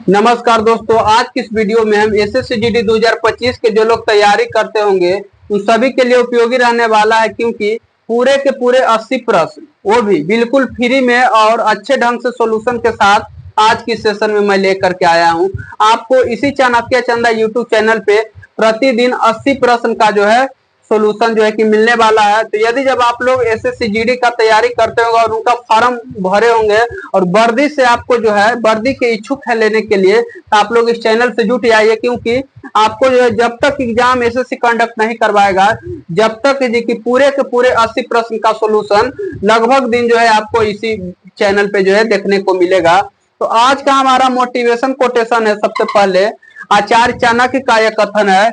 नमस्कार दोस्तों, आज की इस वीडियो में हम एसएससी जीडी 2025 के जो लोग तैयारी करते होंगे उन सभी के लिए उपयोगी रहने वाला है, क्योंकि पूरे के पूरे 80 प्रश्न वो भी बिल्कुल फ्री में और अच्छे ढंग से सॉल्यूशन के साथ आज की सेशन में मैं लेकर के आया हूं। आपको इसी चाणक्य चंदा यूट्यूब चैनल पे प्रतिदिन 80 प्रश्न का जो है सोल्यूशन जो है कि मिलने वाला है। तो यदि जब आप लोग एसएससी जीडी का तैयारी करते होंगे और उनका फॉर्म भरे होंगे और वर्दी से आपको जो है वर्दी के इच्छुक है लेने के लिए, तो आप लोग इस चैनल से जुट जाइए, क्योंकि आपको जो है जब तक एग्जाम एसएससी कंडक्ट नहीं करवाएगा, जब तक जी कि पूरे के पूरे 80 प्रश्न का सोल्यूशन लगभग दिन जो है आपको इसी चैनल पे जो है देखने को मिलेगा। तो आज का हमारा मोटिवेशन कोटेशन है। सबसे पहले आचार्य चाणक्य का यह कथन है,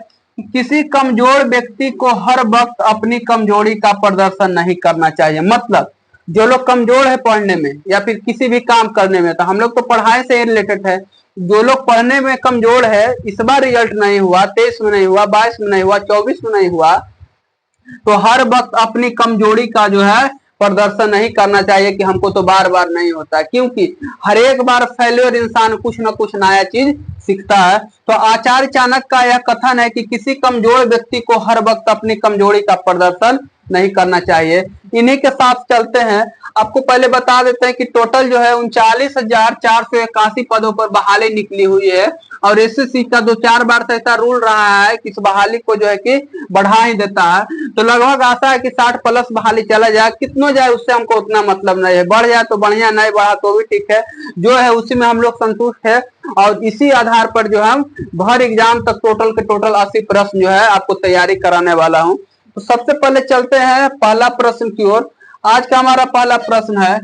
किसी कमजोर व्यक्ति को हर वक्त अपनी कमजोरी का प्रदर्शन नहीं करना चाहिए। मतलब जो लोग कमजोर है पढ़ने में या फिर किसी भी काम करने में, तो हम लोग तो पढ़ाई से रिलेटेड है, जो लोग पढ़ने में कमजोर है, इस बार रिजल्ट नहीं हुआ, 23 में नहीं हुआ, 22 में नहीं हुआ, 24 में नहीं हुआ, तो हर वक्त अपनी कमजोरी का जो है प्रदर्शन नहीं करना चाहिए कि हमको तो बार बार नहीं होता है, क्योंकि हर एक बार फेल्योर इंसान कुछ ना कुछ नया चीज सीखता है। तो आचार्य चाणक्य का यह कथन है कि किसी कमजोर व्यक्ति को हर वक्त अपनी कमजोरी का प्रदर्शन नहीं करना चाहिए। इन्हीं के साथ चलते हैं। आपको पहले बता देते हैं कि टोटल जो है 39,481 पदों पर बहाली निकली हुई है, और एसएससी का 2-4 बार से ऐसा रूल रहा है कि इस बहाली को जो है कि बढ़ा ही देता है। तो लगभग आशा है कि 60 प्लस बहाली चला जाए, कितना जाए उससे हमको उतना मतलब नहीं है, बढ़ जाए तो बढ़िया, नहीं बढ़ा तो भी ठीक है, जो है उसी में हम लोग संतुष्ट है। और इसी आधार पर जो हम भर एग्जाम तक टोटल के टोटल 80 प्रश्न जो है आपको तैयारी कराने वाला हूँ। तो सबसे पहले चलते हैं पहला प्रश्न की ओर। आज का हमारा पहला प्रश्न है,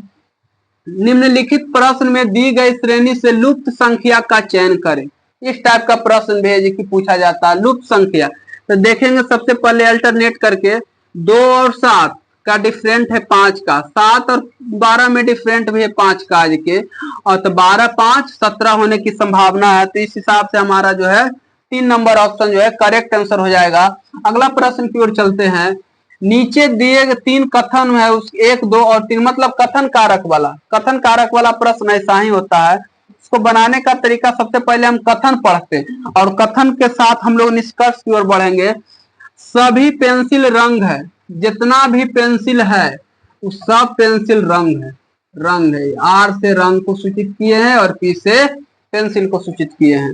निम्नलिखित प्रश्न में दी गई श्रेणी से लुप्त संख्या का चयन करें। इस टाइप का प्रश्न भेज की पूछा जाता है, लुप्त संख्या। तो देखेंगे सबसे पहले अल्टरनेट करके, 2 और 7 का डिफरेंट है 5 का, 7 और 12 में डिफरेंट भी है 5 का आज के, और तो 12, 5, 17 होने की संभावना है। तो इस हिसाब से हमारा जो है 3 नंबर ऑप्शन जो है करेक्ट आंसर हो जाएगा। अगला प्रश्न की ओर चलते हैं। नीचे दिए गए 3 कथन है, उस 1, 2 और 3 मतलब कथन कारक वाला प्रश्न ऐसा ही होता है। इसको बनाने का तरीका, सबसे पहले हम कथन पढ़ते हैं और कथन के साथ हम लोग निष्कर्ष की ओर बढ़ेंगे। सभी पेंसिल रंग है, जितना भी पेंसिल है वो सब पेंसिल रंग है। आर से रंग को सूचित किए हैं और पी से पेंसिल को सूचित किए हैं।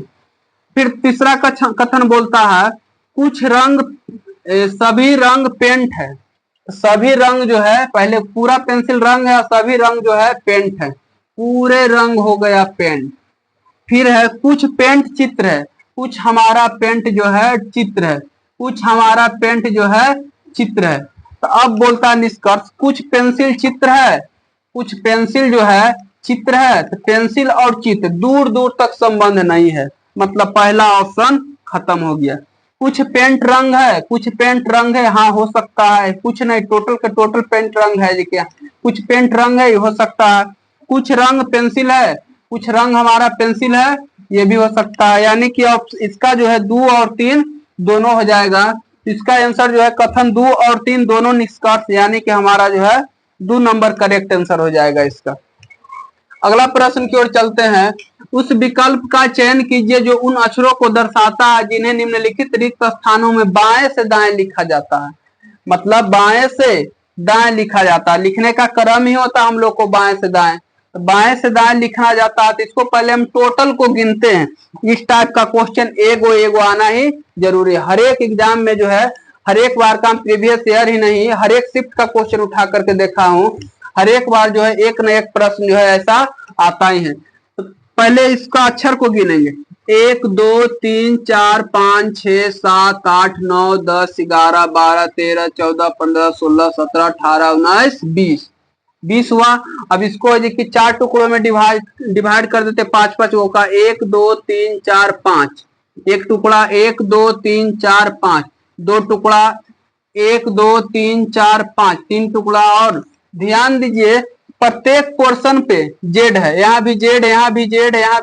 फिर तीसरा कथन बोलता है, कुछ रंग सभी रंग पेंट है। सभी रंग जो है, पहले पूरा पेंसिल रंग है और सभी रंग जो है पेंट है, पूरे रंग हो गया पेंट। फिर है, कुछ पेंट चित्र है, कुछ हमारा पेंट जो है चित्र है, कुछ हमारा पेंट जो है चित्र है। तो अब बोलता है निष्कर्ष, कुछ पेंसिल चित्र है, कुछ पेंसिल जो है चित्र है। तो पेंसिल और चित्र दूर दूर तक संबंध नहीं है, मतलब पहला ऑप्शन खत्म हो गया। कुछ पेंट रंग है, कुछ पेंट रंग है, हाँ हो सकता है, कुछ नहीं, टोटल का टोटल पेंट रंग है जी, क्या कुछ पेंट रंग है, हो सकता है। कुछ रंग पेंसिल है, कुछ रंग हमारा पेंसिल है, ये भी हो सकता है। यानी कि इसका जो है 2 और 3 दोनों हो जाएगा। इसका आंसर जो है कथन 2 और 3 दोनों निष्कर्ष, यानी कि हमारा जो है 2 नंबर करेक्ट आंसर हो जाएगा इसका। अगला प्रश्न की ओर चलते हैं। उस विकल्प का चयन कीजिए जो उन अक्षरों को दर्शाता है जिन्हें निम्नलिखित रिक्त स्थानों में बाएं से दाएं लिखा जाता है। मतलब बाएं से दाएं लिखा जाता है, लिखने का क्रम ही होता है हम लोग को बाएं से दाएं, तो बाएं से दाएं लिखा जाता है। तो इसको पहले हम टोटल को गिनते हैं। इस टाइप का क्वेश्चन एगो आना ही जरूरी है हर एक एग्जाम में जो है। हर एक बार का प्रीवियस ईयर ही नहीं, हर एक शिफ्ट का क्वेश्चन उठा करके देखा हूँ, हर एक बार जो है एक न एक प्रश्न जो है ऐसा आता ही है। तो पहले इसका अक्षर को गिनेंगे, 1, 2, 3, 4, 5, 6, 7, 8, 9, 10, 11, 12, 13, 14, 15, 16, 17, 18, 19, 20 हुआ। अब इसको कि 4 टुकड़ों में डिवाइड कर देते 5-5 का, 1, 2, 3, 4, 5, एक टुकड़ा 1, 2, 3, 4, 5, 2 टुकड़ा 1, 2, 3, 4, 5, 3 टुकड़ा। और ध्यान दीजिए प्रत्येक पोर्शन पे जेड है, यहाँ भी जेड, यहाँ भी जेड, यहाँ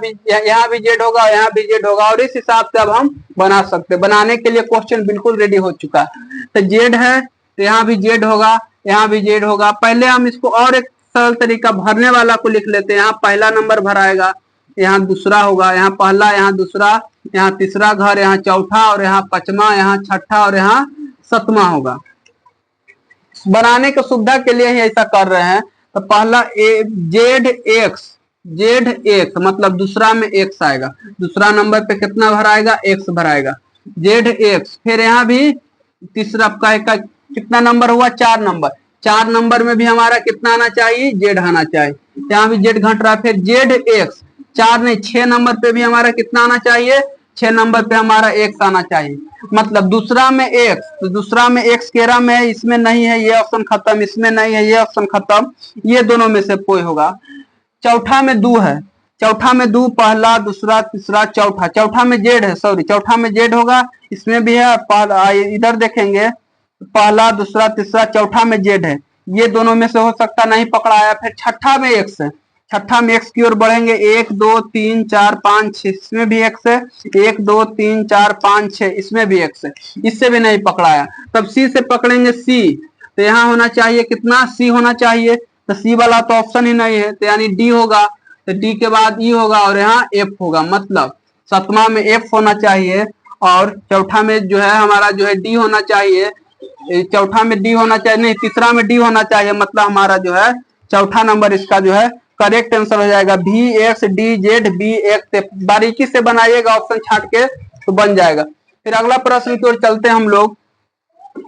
भी जेड होगा, यहाँ भी जेड होगा, और इस हिसाब से अब हम बना सकते हैं। बनाने के लिए क्वेश्चन बिल्कुल रेडी हो चुका है। तो जेड है तो यहाँ भी जेड होगा, यहाँ भी जेड होगा। पहले हम इसको और एक सरल तरीका भरने वाला को लिख लेते हैं। यहाँ पहला नंबर भराएगा, यहाँ दूसरा होगा, यहाँ पहला, यहाँ दूसरा, यहाँ तीसरा घर, यहाँ चौथा, और यहाँ पांचवा, यहाँ छठा, और यहाँ सतवां होगा। बनाने की सुविधा के लिए ही ऐसा कर रहे हैं। तो पहला जेड एक्स मतलब दूसरा में एक्स आएगा, दूसरा नंबर पे कितना भराएगा, एक्स भराएगा, जेड एक्स। फिर यहाँ भी तीसरा का कितना नंबर हुआ, 4 नंबर, 4 नंबर में भी हमारा कितना आना चाहिए, जेड आना चाहिए, यहाँ भी जेड घट रहा है। फिर जेड एक्स 4 नहीं 6 नंबर पे भी हमारा कितना आना चाहिए, 6 नंबर पे हमारा एक्स आना चाहिए। मतलब दूसरा में एक्स, तो दूसरा में एक्स केरा में है, इसमें नहीं है, ये ऑप्शन खत्म, इसमें नहीं है, ये ऑप्शन खत्म, ये दोनों में से कोई होगा। चौथा में दो है, चौथा में दो, पहला, दूसरा, तीसरा, चौथा, चौथा में जेड है, सॉरी चौथा में जेड होगा, इसमें भी है। पहला इधर देखेंगे, पहला, दूसरा, तीसरा, चौथा में जेड है, ये दोनों में से हो सकता नहीं पकड़ाया। फिर छठा में एक्स है, छठा में एक्स की ओर बढ़ेंगे, 1 2 3 4 5 6, इसमें भी एक्स है, 1 2 3 4 5 6, इसमें भी एक्स है, इससे भी नहीं पकड़ाया। तब सी से पकड़ेंगे, सी, तो यहाँ होना चाहिए कितना, सी होना चाहिए, तो सी वाला तो ऑप्शन ही नहीं है, तो यानी डी होगा, तो डी के बाद ई होगा, और यहाँ एफ होगा, मतलब सतमा में एफ होना चाहिए, और चौथा में जो है हमारा जो है डी होना चाहिए, चौथा में डी होना चाहिए, नहीं तीसरा में डी होना चाहिए, मतलब हमारा जो है चौथा नंबर इसका जो है करेक्ट आंसर हो जाएगा, भी X D Z B X. बारीकी से बनाइएगा ऑप्शन छाट के तो बन जाएगा। फिर अगला प्रश्न की ओर चलते हैं हम लोग।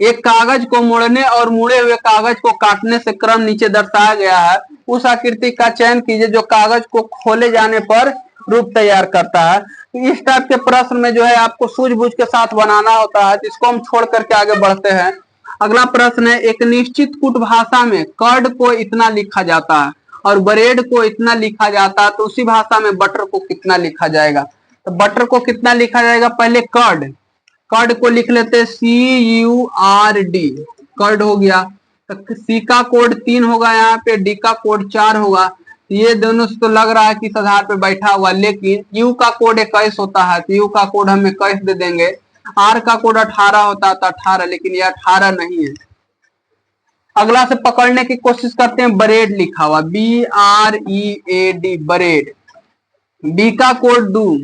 एक कागज को मोड़ने और मुड़े हुए कागज को काटने से क्रम नीचे दर्शाया गया है, उस आकृति का चयन कीजिए जो कागज को खोले जाने पर रूप तैयार करता है। तो इस टाइप के प्रश्न में जो है आपको सूझबूझ के साथ बनाना होता है, जिसको हम छोड़ करके आगे बढ़ते हैं। अगला प्रश्न है, एक निश्चित कूट भाषा में कर्ड को इतना लिखा जाता है और ब्रेड को इतना लिखा जाता है, तो उसी भाषा में बटर को कितना लिखा जाएगा। तो बटर को कितना लिखा जाएगा, पहले कर्ड, कर्ड को लिख लेते CURD, कर्ड हो गया। तो सी का कोड 3 होगा, यहाँ पे डी का कोड 4 होगा, ये दोनों से तो लग रहा है कि इस आधार पे बैठा हुआ, लेकिन यू का कोड 21 होता है, तो यू का कोड हम 21 दे देंगे। आर का कोड 18 होता है, तो 18, लेकिन ये 18 नहीं है। अगला से पकड़ने की कोशिश करते हैं, ब्रेड लिखा हुआ, BREAD, ब्रेड। बी का कोड 2,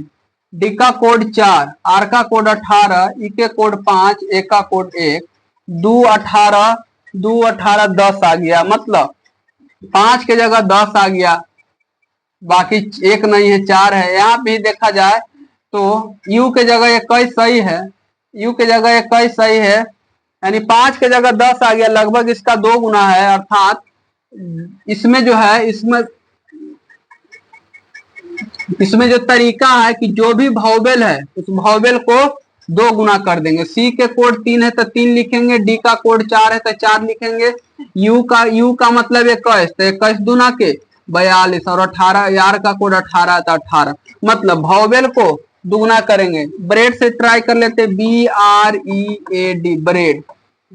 डी का कोड 4, आर का कोड 18, ई के कोड 5, ए का कोड 1, 2 18, 2 18 10 आ गया, मतलब 5 के जगह 10 आ गया, बाकी 1 नहीं है, 4 है। यहाँ भी देखा जाए तो यू के जगह 21 सही है, यू के जगह 21 सही है, यानी 5 के जगह 10 आ गया, लगभग इसका 2 गुना है। अर्थात इसमें जो है, इसमें जो तरीका है कि जो भी भावेल है उस भावेल को 2 गुना कर देंगे। सी के कोड 3 है तो 3 लिखेंगे, डी का कोड 4 है तो 4 लिखेंगे, यू का मतलब 21, तो 21 दूना के 42, और 18, आर का कोड 18 है तो 18, मतलब भावेल को दुगुना करेंगे। ब्रेड से ट्राई कर लेते, BREAD, ब्रेड।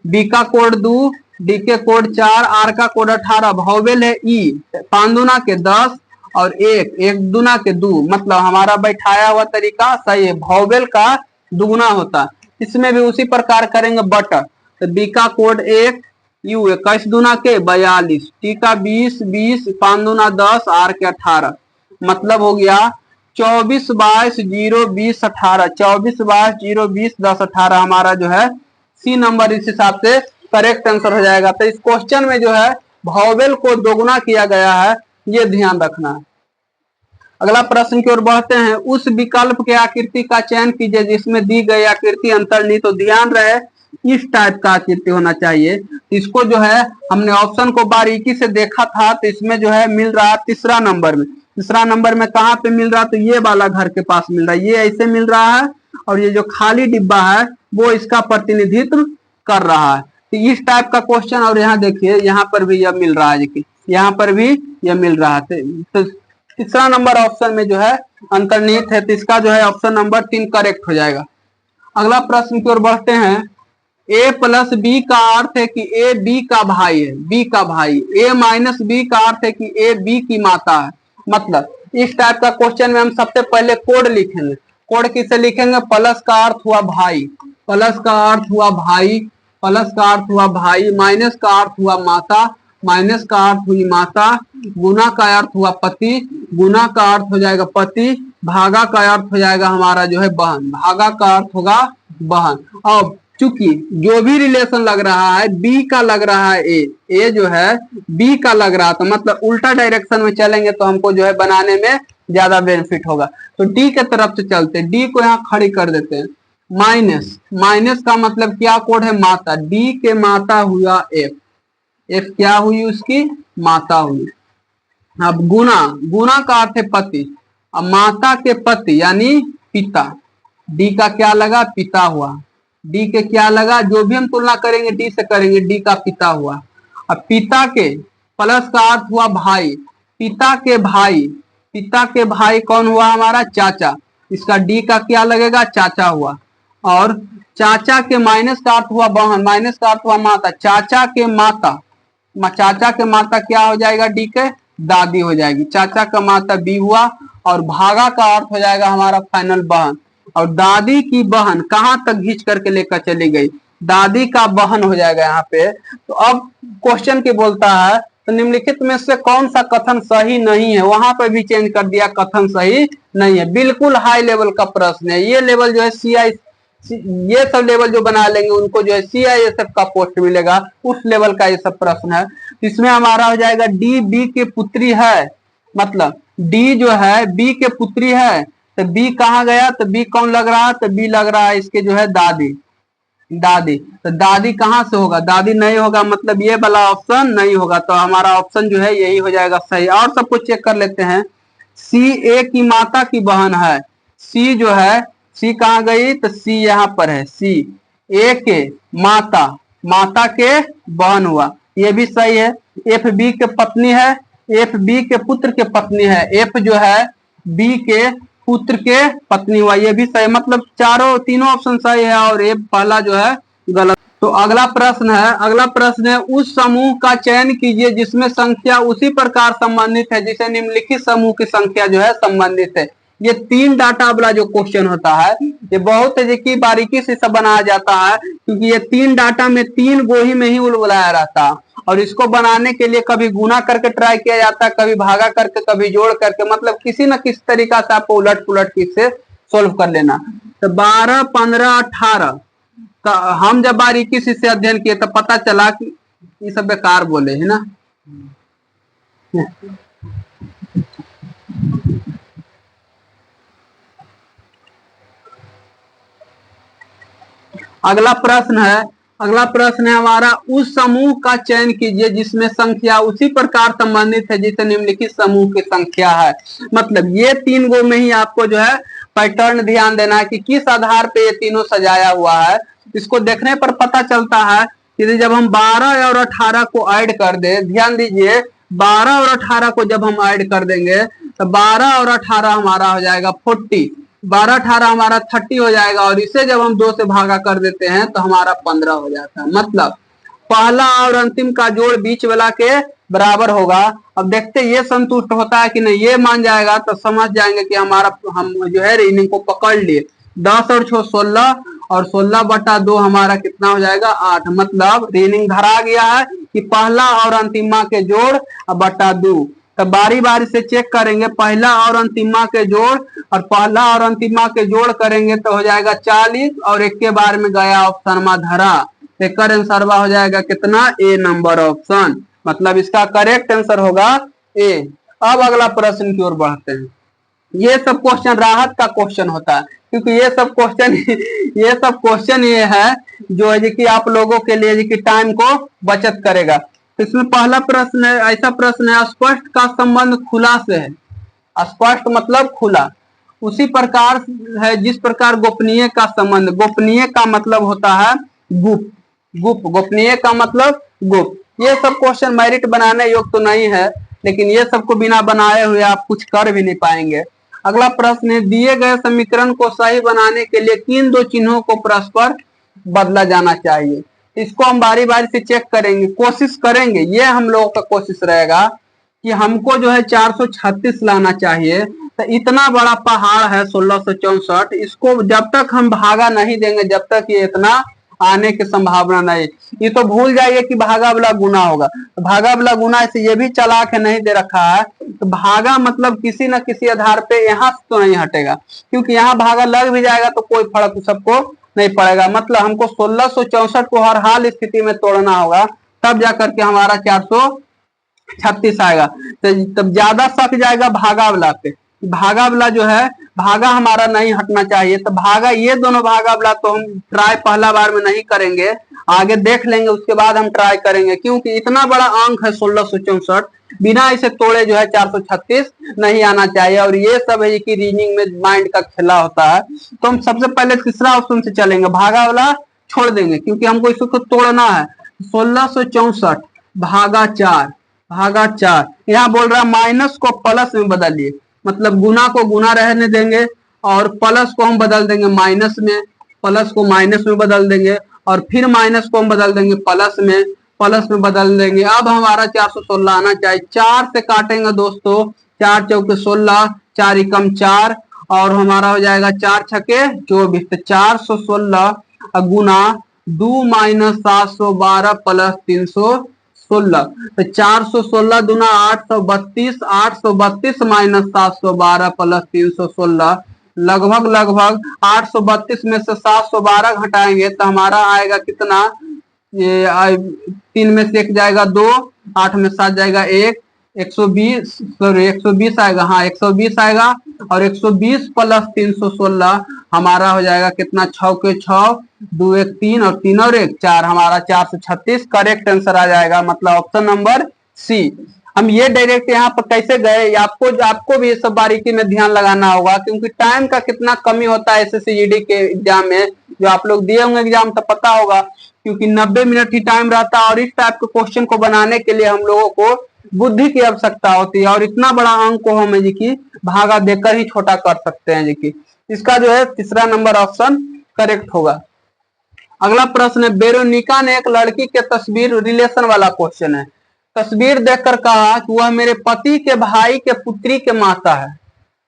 बी का कोड 2, डी के कोड 4, आर का कोड 18, भावेल है ई, 5 दूना के 10 और 1 दूना के 2, मतलब हमारा बैठाया हुआ तरीका सही है, भावेल का दुगुना होता है। इसमें भी उसी प्रकार करेंगे बटर, तो बी का कोड 1, यू 21 दूना के 42, टी का 20, 5 दूना 10, आर के 18, मतलब हो गया 24 22 0 20 18, 24 22 0 20 10 18 हमारा जो है सी नंबर इस हिसाब से करेक्ट आंसर हो जाएगा। तो इस क्वेश्चन में जो है भावेल को दोगुना किया गया है, ये ध्यान रखना है। अगला प्रश्न की ओर बढ़ते हैं। उस विकल्प के आकृति का चयन कीजिए जिसमें दी गई आकृति अंतर्निहित तो ध्यान रहे इस टाइप का आकृति होना चाहिए। इसको जो है हमने ऑप्शन को बारीकी से देखा था, तो इसमें जो है मिल रहा है तीसरा नंबर में। तीसरा नंबर में कहाँ पे मिल रहा है, तो ये वाला घर के पास मिल रहा है, ये ऐसे मिल रहा है, और ये जो खाली डिब्बा है वो इसका प्रतिनिधित्व कर रहा है। तो इस टाइप का क्वेश्चन, और यहाँ देखिए यहाँ पर भी यह मिल रहा है, देखिए यहाँ पर भी यह मिल रहा है। तो तीसरा नंबर ऑप्शन में जो है अंतर्निहित है, तो इसका जो है ऑप्शन नंबर 3 करेक्ट हो जाएगा। अगला प्रश्न की ओर बढ़ते हैं। a प्लस बी का अर्थ है कि a b का भाई है, b का भाई। a माइनस बी का अर्थ है कि a b की माता है। मतलब इस टाइप का क्वेश्चन में हम सबसे पहले कोड लिखेंगे। कोड किसे लिखेंगे, प्लस का अर्थ हुआ भाई, प्लस का अर्थ हुआ भाई, प्लस का अर्थ हुआ भाई, माइनस का अर्थ हुआ माता, माइनस का अर्थ हुई माता, गुना का अर्थ हुआ पति, गुना का अर्थ हो जाएगा पति, भागा का अर्थ हो जाएगा हमारा जो है बहन, भागा का अर्थ होगा बहन। अब चूंकि जो भी रिलेशन लग रहा है बी का लग रहा है ए जो है बी का लग रहा था, मतलब उल्टा डायरेक्शन में चलेंगे तो हमको जो है बनाने में ज्यादा बेनिफिट होगा। तो डी के तरफ से चलते, डी को यहाँ खड़ी कर देते हैं। माइनस, माइनस का मतलब क्या कोड है, माता, डी के माता हुआ एफ, एफ क्या हुई उसकी माता हुई। अब गुना, गुना का अर्थ है पति, अब माता के पति यानी पिता, डी का क्या लगा पिता हुआ, डी के क्या लगा, जो भी हम तुलना करेंगे डी से करेंगे, डी का पिता हुआ। अब पिता के प्लस का अर्थ हुआ भाई, पिता के भाई, पिता के भाई कौन हुआ हमारा चाचा, इसका डी का क्या लगेगा चाचा हुआ। और चाचा के माइनस का अर्थ हुआ बहन, माइनस का अर्थ हुआ माता, चाचा के माता, चाचा के माता क्या हो जाएगा डी के दादी हो जाएगी, चाचा का माता बी हुआ। और भागा का अर्थ हो जाएगा हमारा फाइनल बहन, और दादी की बहन कहां तक घींच करके लेकर चली गई, दादी का बहन हो जाएगा यहाँ पे। तो अब क्वेश्चन की बोलता है तो निम्नलिखित में से कौन सा कथन सही नहीं है, वहां पर भी चेंज कर दिया, कथन सही नहीं है। बिल्कुल हाई लेवल का प्रश्न है, ये लेवल जो है सीआई, ये सब लेवल जो बना लेंगे उनको जो है सीआईएसएफ का पोस्ट मिलेगा, उस लेवल का ये सब प्रश्न है। इसमें हमारा हो जाएगा डी बी के पुत्री है, मतलब डी जो है बी के पुत्री है, तो बी कहाँ गया, तो बी कौन लग रहा है, तो बी लग रहा है इसके जो है दादी, दादी, तो दादी कहां से होगा, दादी नहीं होगा, मतलब ये वाला ऑप्शन नहीं होगा। तो हमारा ऑप्शन जो है यही हो जाएगा सही। और सब कुछ चेक कर लेते हैं। सी ए की माता की बहन है, सी जो है सी कहाँ गई, तो सी यहाँ पर है, सी ए के माता, माता के बहन हुआ, ये भी सही है। एफ बी के पत्नी है, एफ बी के पुत्र के पत्नी है, एफ जो है बी के पुत्र के पत्नी हुआ, ये भी सही, मतलब चारों तीनों ऑप्शन सही है और ये पहला जो है गलत। तो अगला प्रश्न है, अगला प्रश्न है उस समूह का चयन कीजिए जिसमें संख्या उसी प्रकार संबंधित है जिसे निम्नलिखित समूह की संख्या जो है संबंधित है। ये 3 डाटा वाला जो क्वेश्चन होता है ये बहुत देखिए बारीकी से सब बनाया जाता है, क्योंकि ये 3 डाटा में 3 गोही में ही उलझाया रहता है, और इसको बनाने के लिए कभी गुना करके ट्राई किया जाता है, कभी भागा करके, कभी जोड़ करके, मतलब किसी न किसी तरीका से आपको उलट पुलट से सोल्व कर लेना। तो 12, 15, 18 का हम जब बारीकी से अध्ययन किए तो पता चला कि ये सब बेकार बोले है ना। अगला प्रश्न है, अगला प्रश्न है हमारा उस समूह का चयन कीजिए जिसमें संख्या उसी प्रकार संबंधित है जिसे निम्नलिखित समूह की संख्या है। मतलब ये 3 गो में ही आपको जो है पैटर्न ध्यान देना है कि किस आधार पे ये तीनों सजाया हुआ है। इसको देखने पर पता चलता है कि जब हम 12 और 18 को ऐड कर दे, ध्यान दीजिए 12 और 18 को जब हम ऐड कर देंगे तो 12 और 18 हमारा हो जाएगा 40, 12 18 हमारा 30 हो जाएगा, और इसे जब हम 2 से भागा कर देते हैं तो हमारा 15 हो जाता है। मतलब पहला और अंतिम का जोड़ बीच वाला के बराबर होगा। अब देखते ये संतुष्ट होता है कि नहीं, ये मान जाएगा तो समझ जाएंगे कि हमारा हम जो है रीजनिंग को पकड़ लिए। 10 और 6 16, और 16/2 हमारा कितना हो जाएगा 8। मतलब रीजनिंग धरा गया है कि पहला और अंतिमा के जोड़ बटा 2। तो बारी बारी से चेक करेंगे, पहला और अंतिमा के जोड़ और पहला और अंतिमा के जोड़ करेंगे तो हो जाएगा 40, और एक के बार में गया ऑप्शन में धरा, एक आंसर हो जाएगा कितना ए नंबर ऑप्शन, मतलब इसका करेक्ट आंसर होगा ए। अब अगला प्रश्न की ओर बढ़ते हैं। ये सब क्वेश्चन राहत का क्वेश्चन होता है, क्योंकि ये सब क्वेश्चन ये है जो है कि आप लोगों के लिए कि टाइम को बचत करेगा। इसमें पहला प्रश्न है, ऐसा प्रश्न है स्पष्ट का संबंध खुला से है। स्पष्ट मतलब खुला, उसी प्रकार है जिस प्रकार गोपनीय का संबंध, गोपनीय का मतलब होता है गुप्त, गुप्त, गोपनीय का मतलब गुप्त। ये सब क्वेश्चन मेरिट बनाने योग्य तो नहीं है, लेकिन ये सबको बिना बनाए हुए आप कुछ कर भी नहीं पाएंगे। अगला प्रश्न है दिए गए समीकरण को सही बनाने के लिए किन 2 चिन्हों को परस्पर बदला जाना चाहिए। इसको हम बारी बारी से चेक करेंगे, कोशिश करेंगे, ये हम लोगों का कोशिश रहेगा कि हमको जो है 436 लाना चाहिए। तो इतना बड़ा पहाड़ है 1664, इसको जब तक हम भागा नहीं देंगे, जब तक ये इतना आने की संभावना नहीं। ये तो भूल जाइए कि भागा वाला गुना होगा, तो भागा वाला गुना से ये भी चला के नहीं दे रखा है, तो भागा मतलब किसी न किसी आधार पे यहाँ से तो नहीं हटेगा, क्योंकि यहाँ भागा लग भी जाएगा तो कोई फर्क सबको नहीं पड़ेगा। मतलब हमको 1664 को हर हाल स्थिति में तोड़ना होगा, तब जाकर के हमारा 436 आएगा। तो तब ज्यादा शक जाएगा भागा वाला पे, भागा वाला जो है भागा हमारा नहीं हटना चाहिए। तो भागा ये दोनों भागा वाला तो हम ट्राई पहला बार में नहीं करेंगे, आगे देख लेंगे उसके बाद हम ट्राई करेंगे, क्योंकि इतना बड़ा अंक है 1664, बिना इसे तोड़े जो है 436 नहीं आना चाहिए। और ये सब है कि रीजनिंग में माइंड का खेला होता है। तो हम सबसे पहले तीसरा ऑप्शन से चलेंगे, भागा वाला छोड़ देंगे क्योंकि हमको इसको तोड़ना है। 1664 भागा 4, भागा 4 यहाँ बोल रहा है माइनस को प्लस में बदलिए, मतलब गुना को गुना रहने देंगे और प्लस को हम बदल देंगे माइनस में, प्लस को माइनस में बदल देंगे और फिर माइनस को हम बदल देंगे प्लस में, प्लस में बदल देंगे। अब हमारा 416 आना चाहिए। 4 से काटेंगे दोस्तों, 4 चौके 16, 4 एकम 4 और हमारा हो जाएगा 4 छके 24। तो 416 गुना 2 माइनस 712 प्लस 316, तो 416 दुना 832, 832 माइनस 712 प्लस 316, लगभग 832 में से 712 घटाएंगे तो हमारा आएगा कितना, ये 3 में से 1 जाएगा 2, 8 में 7 जाएगा 1, 120 आएगा, हाँ 120 आएगा। और 120 प्लस 316 हमारा हो जाएगा कितना, 6 के 6, 2 1 3 और 3 और 1 4, हमारा 436 करेक्ट आंसर आ जाएगा, मतलब ऑप्शन नंबर सी। हम ये डायरेक्ट यहाँ पर कैसे गए, आपको भी ये सब बारीकी में ध्यान लगाना होगा, क्योंकि टाइम का कितना कमी होता है एसएससी जीडी के एग्जाम में। जो आप लोग दिए होंगे एग्जाम तो पता होगा, क्योंकि 90 मिनट ही टाइम रहता है और इस टाइप के क्वेश्चन को बनाने के लिए हम लोगों को बुद्धि की आवश्यकता होती है। और इतना बड़ा अंक को हम जी की भागा देकर ही छोटा कर सकते हैं जी की। इसका जो है तीसरा नंबर ऑप्शन करेक्ट होगा। अगला प्रश्न है, वेरोनिका ने एक लड़की के तस्वीर, रिलेशन वाला क्वेश्चन है, तस्वीर देखकर कहा कि वह मेरे पति के भाई के पुत्री के माता है।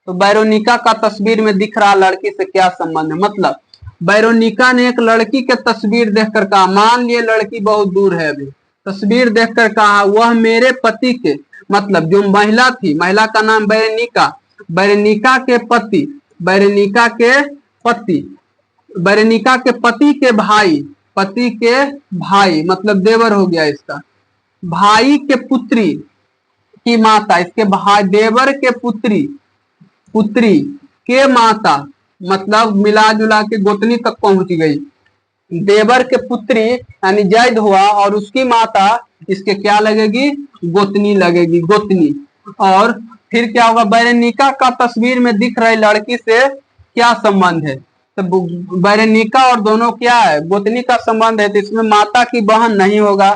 तो वेरोनिका का तस्वीर में दिख रहा लड़की से क्या संबंध है, मतलब वेरोनिका ने एक लड़की के तस्वीर देखकर कहा, मान लिए लड़की बहुत दूर है अभी, तस्वीर देखकर कहा वह मेरे पति के, मतलब जो महिला थी, महिला का नाम वेरोनिका, वेरोनिका के पति, वेरोनिका के पति, वेरोनिका के पति के भाई, पति के भाई मतलब देवर हो गया इसका, भाई के पुत्री की माता, इसके भाई देवर के पुत्री, पुत्री के माता, मतलब मिला जुला के गोतनी तक पहुंच गई। देवर के पुत्री यानी जैद हुआ और उसकी माता इसके क्या लगेगी, गोतनी लगेगी, गोतनी। और फिर क्या होगा, वेरोनिका का तस्वीर में दिख रही लड़की से क्या संबंध है, तो वेरोनिका और दोनों क्या है, गोतनी का संबंध है, तो इसमें माता की बहन नहीं होगा।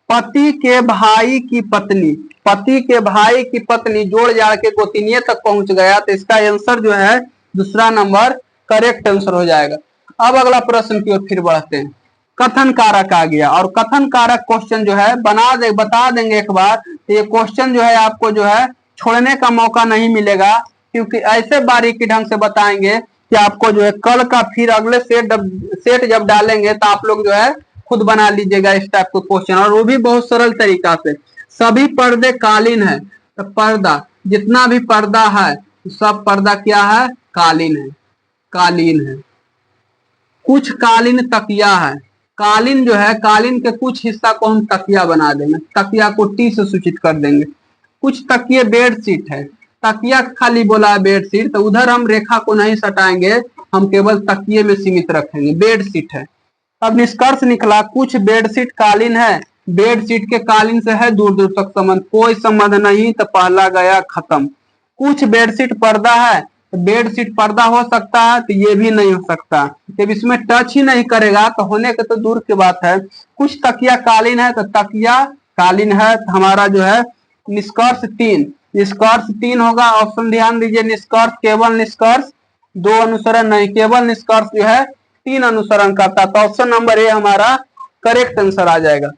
पति के भाई की पत्नी, पति के भाई की पत्नी जोड़ जाड़ के गोतनीय तक पहुंच गया, तो इसका आंसर जो है दूसरा नंबर करेक्ट आंसर हो जाएगा। अब अगला प्रश्न की ओर फिर बढ़ते हैं। कथन कारक आ गया, और कथन कारक क्वेश्चन जो है बता देंगे एक बार, तो ये क्वेश्चन जो है आपको जो है छोड़ने का मौका नहीं मिलेगा, क्योंकि ऐसे बारीकी ढंग से बताएंगे कि आपको जो है कल का फिर अगले सेट जब डालेंगे तो आप लोग जो है खुद बना लीजिएगा इस टाइप के क्वेश्चन, और वो भी बहुत सरल तरीका से। सभी पर्दे कालीन है, तो पर्दा जितना भी पर्दा है सब पर्दा क्या है, कालीन है, कालीन है। कुछ कालीन तकिया है, कालीन जो है, कालीन के कुछ हिस्सा को हम तकिया बना देंगे, तकिया को टी से सूचित कर देंगे। कुछ तकिए बेडशीट है, तकिया खाली बोला है बेडशीट, तो उधर हम रेखा को नहीं सटाएंगे, हम केवल तकिए में सीमित रखेंगे, बेडशीट है। अब निष्कर्ष निकला कुछ बेडशीट कालीन है, बेडशीट के कालीन से है दूर दूर तक संबंध, कोई संबंध नहीं, तो पहला गया खत्म। कुछ बेडशीट पर्दा है, तो बेडशीट पर्दा हो सकता है, तो ये भी नहीं हो सकता, जब इसमें टच ही नहीं करेगा तो होने के तो दूर की बात है। कुछ तकिया कालीन है, तो तकिया कालीन है, तो हमारा जो है निष्कर्ष 3, निष्कर्ष 3 होगा। ऑप्शन ध्यान दीजिए, निष्कर्ष केवल निष्कर्ष 2 अनुसरण नहीं, केवल निष्कर्ष जो है 3 अनुसरण करता, तो ऑप्शन नंबर ए हमारा करेक्ट आंसर आ जाएगा।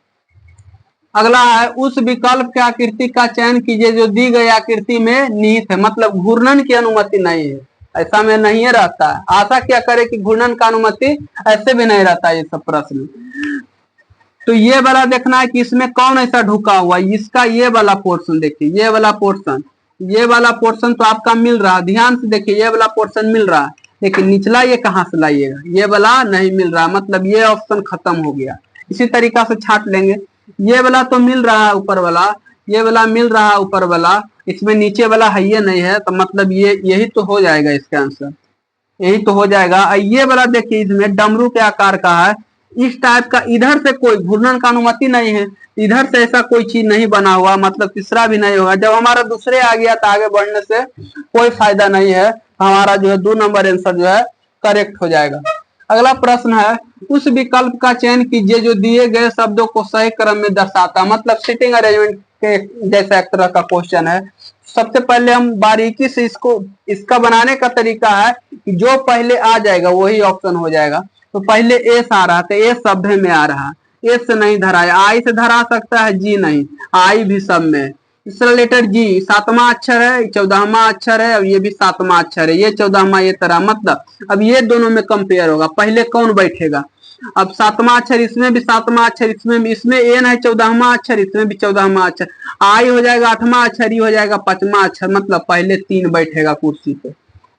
अगला है, उस विकल्प की आकृति का चयन कीजिए जो दी गई आकृति में निहित है, मतलब घूर्णन की अनुमति नहीं है। ऐसा में नहीं रहता है। आशा क्या करे कि घूर्णन का अनुमति ऐसे भी नहीं रहता ये सब प्रश्न। तो ये वाला देखना है कि इसमें कौन ऐसा ढुका हुआ है, इसका ये वाला पोर्शन देखिए, ये वाला पोर्शन तो आपका मिल रहा है, ध्यान से देखिए ये वाला पोर्शन मिल रहा है, लेकिन निचला ये कहाँ से लाइएगा, ये वाला नहीं मिल रहा, मतलब ये ऑप्शन खत्म हो गया। इसी तरीका से छाट लेंगे, ये वाला तो मिल रहा है ऊपर वाला, ये वाला मिल रहा है ऊपर वाला, इसमें नीचे वाला है ये नहीं है, तो मतलब ये यही तो हो जाएगा इसका आंसर, यही तो हो जाएगा। ये वाला देखिए इसमें डमरू के आकार का है, इस टाइप का, इधर से कोई घूर्णन का अनुमति नहीं है, इधर से ऐसा कोई चीज नहीं बना हुआ, मतलब तीसरा भी नहीं होगा। जब हमारा दूसरे आ गया तो आगे बढ़ने से कोई फायदा नहीं है, हमारा जो है 2 नंबर आंसर जो है करेक्ट हो जाएगा। अगला प्रश्न है, उस विकल्प का चयन कीजिए जो दिए गए शब्दों को सही क्रम में दर्शाता, मतलब सीटिंग अरेंजमेंट के जैसा एक तरह का क्वेश्चन है। सबसे पहले हम बारीकी से इसका बनाने का तरीका है कि जो पहले आ जाएगा वही ऑप्शन हो जाएगा। तो पहले एस आ रहा था, एस शब्द में आ रहा, एस से नहीं धरा है, आई से धरा सकता है, जी नहीं, आई भी सब में। तीसरा लेटर जी 7वां अक्षर है, 14वां अक्षर है, और ये भी 7वां अक्षर है, ये 14वां ये तरह, मतलब अब ये दोनों में कंपेयर होगा, पहले कौन बैठेगा। अब 7वां अक्षर इसमें भी, 7वां अक्षर इसमें भी, इसमें एन है 14वां अक्षर, इसमें भी 14वां अक्षर, आई हो जाएगा 8वां अक्षर, ही हो जाएगा 5वां अक्षर, मतलब पहले 3 बैठेगा कुर्सी पे।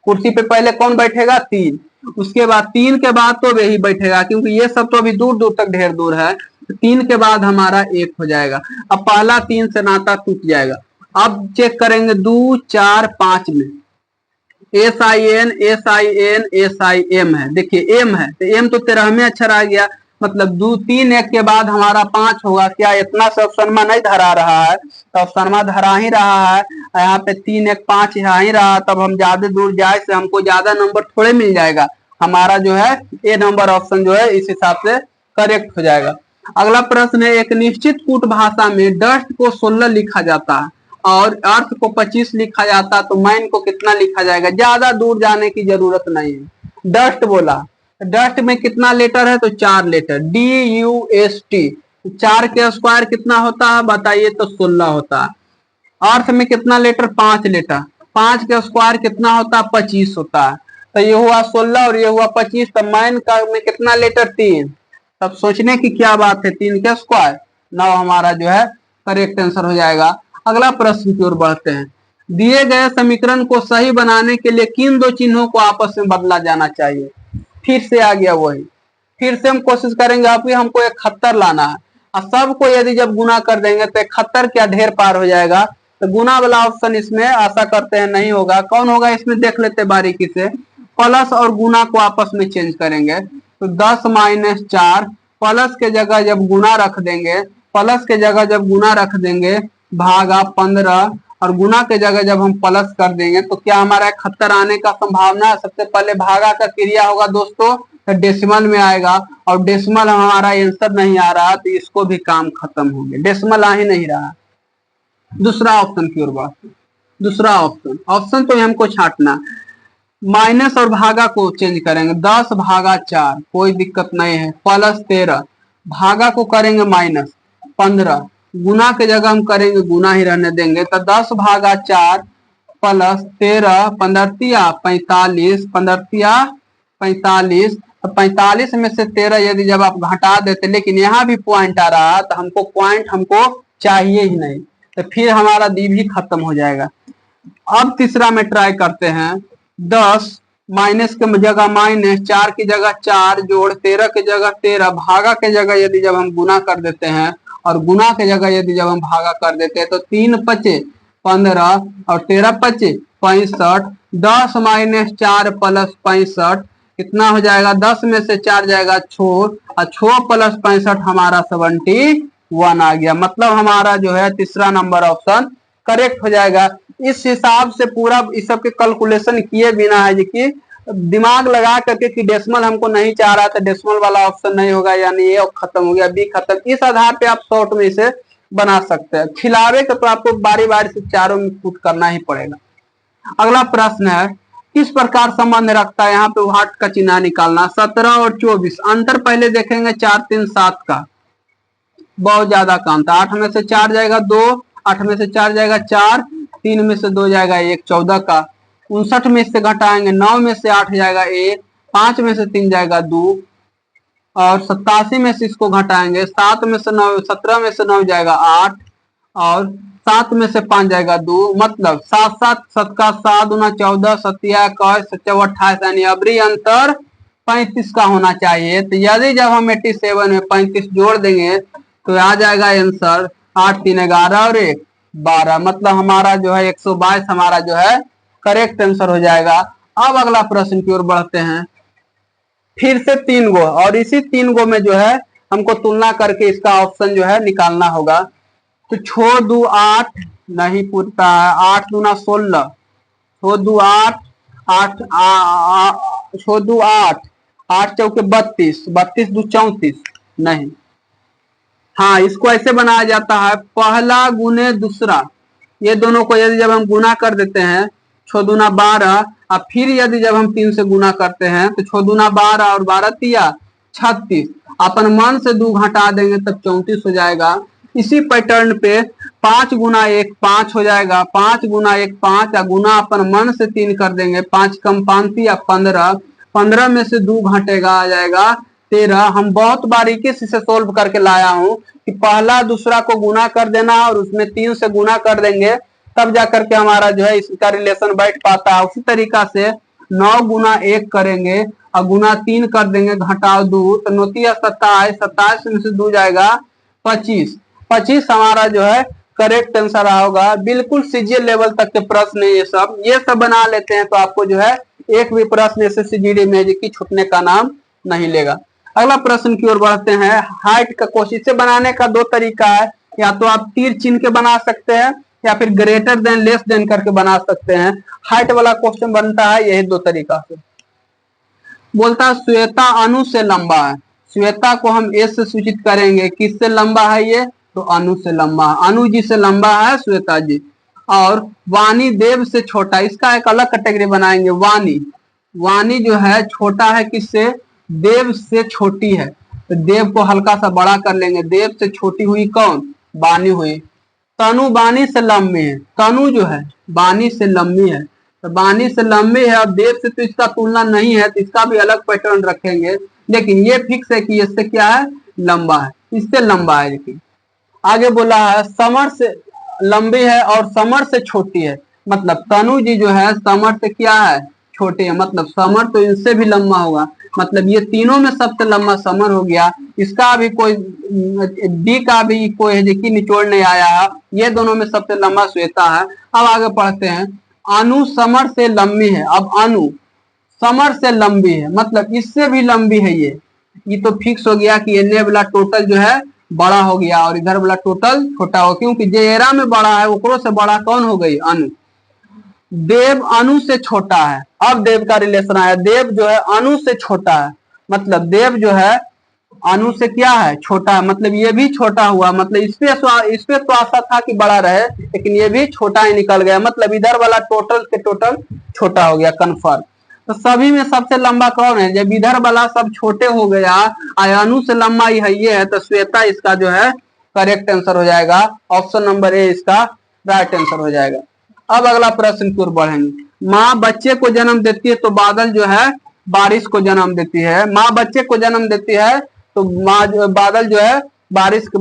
कुर्सी पे पहले कौन बैठेगा, 3, उसके बाद 3 के बाद तो वही बैठेगा, क्योंकि ये सब तो अभी दूर दूर तक ढेर दूर है, 3 के बाद हमारा 1 हो जाएगा। अब पहला 3 से नाता टूट जाएगा। अब चेक करेंगे 2 4 5 में SIN SIN SIM है, देखिए एम है, तो एम तो 13वें अक्षर आ गया, मतलब 2 3 1 के बाद हमारा 5 होगा। क्या इतना से ऑप्शन में नहीं धरा रहा है, तो ऑप्शन में धरा ही रहा है, यहाँ पे 3 1 5 यहाँ ही रहा, तब हम ज्यादा दूर जाए से हमको ज्यादा नंबर थोड़े मिल जाएगा, हमारा जो है ए नंबर ऑप्शन जो है इस हिसाब से करेक्ट हो जाएगा। अगला प्रश्न है, एक निश्चित कूट भाषा में डस्ट को 16 लिखा जाता है और अर्थ को 25 लिखा जाता, तो मैन को कितना लिखा जाएगा। ज्यादा दूर जाने की जरूरत नहीं है। डस्ट बोला, डस्ट में कितना लेटर है, तो 4 लेटर, DUST, 4 के स्क्वायर कितना होता है बताइए, तो 16 होता है। अर्थ में कितना लेटर, 5 लेटर, 5 के स्क्वायर कितना होता है, 25 होता है, तो ये हुआ 16 और ये हुआ 25, तो मैन का में कितना लेटर, 3, तब सोचने की क्या बात है, 3 के स्क्वायर, 9 हमारा जो है करेक्ट आंसर हो जाएगा। अगला प्रश्न की ओर बढ़ते हैं, दिए गए समीकरण को सही बनाने के लिए किन 2 चिन्हों को आपस में बदला जाना चाहिए। फिर से आ गया वही, फिर से हम कोशिश करेंगे, अभी हमको 71 लाना है, और सबको यदि जब गुना कर देंगे तो 71 क्या ढेर पार हो जाएगा, तो गुना वाला ऑप्शन इसमें आशा करते हैं नहीं होगा। कौन होगा इसमें देख लेते बारीकी से, प्लस और गुना को आपस में चेंज करेंगे, तो 10 - 4, प्लस के जगह जब गुना रख देंगे, प्लस के जगह जब गुना रख देंगे, भागा 15, और गुना के जगह जब हम प्लस कर देंगे तो क्या हमारा 71 आने का संभावना है। सबसे पहले भागा का क्रिया होगा दोस्तों, तो डेसिमल में आएगा, और डेसिमल हमारा आंसर नहीं आ रहा, तो इसको भी काम खत्म हो गया, डेसिमल आ ही नहीं रहा। दूसरा ऑप्शन की ओर बात, दूसरा ऑप्शन तो हमको छाटना, माइनस और भागा को चेंज करेंगे, 10 भागा 4 कोई दिक्कत नहीं है, प्लस 13, भागा को करेंगे माइनस 15, गुना के जगह हम करेंगे गुना ही रहने देंगे, तो 10 भागा 4 प्लस 13, 15 45, 45, तो 45 में से 13 यदि जब आप घटा देते, लेकिन यहाँ भी पॉइंट आ रहा है, तो हमको पॉइंट हमको चाहिए ही नहीं, तो फिर हमारा दी भी खत्म हो जाएगा। अब तीसरा में ट्राई करते हैं, 10 माइनस के जगह माइनस, 4 की जगह 4 जोड़ 13 की जगह 13, भागा के जगह यदि जब हम गुना कर देते हैं और गुना के जगह यदि जब हम भागा कर देते हैं, तो 3 × 5 = 15 और 13 × 5 = 65, 10 - 4 + 65 कितना हो जाएगा, 10 में से 4 जाएगा 6, और 6 + 65 हमारा 71 आ गया, मतलब हमारा जो है तीसरा नंबर ऑप्शन करेक्ट हो जाएगा। इस हिसाब से पूरा इस सब के कैलकुलेशन किए बिना है कि दिमाग लगा करके कि डेसिमल हमको नहीं चाह रहा था, डेसिमल वाला ऑप्शन नहीं होगा, यानी ये खत्म हो गया, बी खत्म, इस आधार पे आप शॉर्ट में इसे बना सकते हैं। खिलावे का तो आपको बारी बारी से चारों में पुट करना ही पड़ेगा। अगला प्रश्न है, किस प्रकार संबंध रखता है, यहाँ पे व्हाट का चिन्ह निकालना, 17 और 24, अंतर पहले देखेंगे 4 3 7 का, बहुत ज्यादा काम था, 8 में से 4 जाएगा 2, 8 में से 4 जाएगा 4, 3 में से 2 जाएगा 1, 14 का, 59 में से घटाएंगे 9 में से 8 जाएगा 1, 5 में से 3 जाएगा 2, और 87 में से इसको घटाएंगे 7 में से 9, 17 में से 9 जाएगा 8, और 7 में से 5 जाएगा 2, मतलब 7 7 7 का 7 दूना 14, 7 21, 7 28, यानी अबरी अंतर 35 का होना चाहिए। तो यदि जब हम 87 में 35 जोड़ देंगे तो आ जाएगा आंसर 8 3 11 और 1 12, मतलब हमारा जो है 122 हमारा जो है करेक्ट आंसर हो जाएगा। अब अगला प्रश्न की ओर बढ़ते हैं। फिर से 3 गो, और इसी 3 गो में जो है हमको तुलना करके इसका ऑप्शन जो है निकालना होगा। तो छोड़ दू 8 नहीं पूछता है, 8 दूना 16, छोड़ दू 8, 8 छोड़ दू 8, 8 चौके 32, 32 दू 34 नहीं। हाँ, इसको ऐसे बनाया जाता है पहला गुने दूसरा, ये दोनों को यदि जब हम गुना कर देते हैं 6 दूना 12, और फिर यदि जब हम 3 से गुना करते हैं तो 6 दूना 12 और 12 तिया 36, अपन मन से 2 घटा देंगे तब 34 हो जाएगा। इसी पैटर्न पे 5 गुना 1 5 हो जाएगा, 5 गुना 1 5, गुना अपन मन से 3 कर देंगे, 5 कम 5 तिया 15, 15 में से 2 घटेगा आ जाएगा 13। हम बहुत बारीकी से इसे सोल्व करके लाया हूं कि पहला दूसरा को गुना कर देना और उसमें 3 से गुना कर देंगे, तब जाकर के हमारा जो है इसका रिलेशन बैठ पाता है। उसी तरीका से 9 गुना 1 करेंगे और गुना 3 कर देंगे, घटाओ 2, तो 9 तिया 27, 27 में से 2 जाएगा 25, 25 हमारा जो है करेक्ट आंसर होगा। बिल्कुल सीजीएल लेवल तक के प्रश्न ये सब बना लेते हैं तो आपको जो है एक भी प्रश्न एसएससी जीडी में की छूटने का नाम नहीं लेगा। अगला प्रश्न की ओर बढ़ते हैं। हाइट का क्वेश्चन से बनाने का 2 तरीका है, या तो आप तीर चिन्ह के बना सकते हैं या फिर ग्रेटर देन लेस देन करके बना सकते हैं। हाइट वाला क्वेश्चन बनता है यही 2 तरीका से। बोलता है श्वेता अनु से लंबा है, श्वेता को हम एस से सूचित करेंगे, किससे लंबा है ये, तो अनु से लंबा है, अनु जी से लंबा है श्वेता जी। और वाणी देव से छोटा, इसका एक अलग कैटेगरी बनाएंगे। वाणी, वाणी जो है छोटा है किससे, देव से छोटी है, तो देव को हल्का सा बड़ा कर लेंगे, देव से छोटी हुई कौन, वाणी हुई। तनु वाणी से लंबी है, तनु जो है वाणी से लंबी है, तो वाणी से लंबी है, अब देव से तो इसका तुलना नहीं है तो इसका भी अलग पैटर्न रखेंगे, लेकिन ये फिक्स है कि इससे क्या है, लंबा है, इससे लंबा है। लेकिन आगे बोला है समर से लंबी है और समर से छोटी है, मतलब तनु जी जो है समर से क्या है, छोटे है, मतलब समर तो इनसे भी लंबा होगा, मतलब ये तीनों में सबसे लंबा समर हो गया। इसका भी कोई डी का भी कोई है जिसकी निचोड़ नहीं आया है, ये दोनों में सबसे लंबा श्वेता है। अब आगे पढ़ते हैं। अनु समर से लंबी है, अब अनु समर से लंबी है, मतलब इससे भी लंबी है ये तो फिक्स हो गया कि ये वाला टोटल जो है बड़ा हो गया और इधर वाला टोटल छोटा हो, क्योंकि जेरा में बड़ा है ओकरो से बड़ा कौन हो गई, अनु। देव अनु से छोटा है, अब देव का रिलेशन आया, देव जो है अनु से छोटा है, मतलब देव जो है अनु से क्या है, छोटा है, मतलब ये भी छोटा हुआ, मतलब इस पे तो आशा था कि बड़ा रहे, लेकिन ये भी छोटा ही निकल गया, मतलब इधर वाला टोटल के टोटल छोटा हो गया, कन्फर्म। तो सभी में सबसे लंबा कौन है, जब इधर वाला सब छोटे हो गया, अनु से लंबा ही है ये है, तो श्वेता इसका जो है करेक्ट आंसर हो जाएगा, ऑप्शन नंबर ए इसका राइट आंसर हो जाएगा। अब अगला प्रश्न की ओर बढ़ेंगे। माँ बच्चे को जन्म देती है तो बादल जो है बारिश को जन्म देती है, माँ बच्चे को जन्म देती है तो बादल जो है बारिश को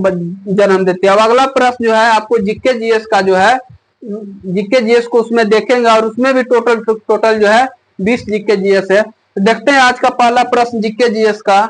जन्म देती है। अब अगला प्रश्न जो है आपको जीके जीएस का जो है, जीके जीएस को उसमें देखेंगे और उसमें भी टोटल जो है 20 जीके जीएस है। तो देखते हैं आज का पहला प्रश्न जीके जीएस का।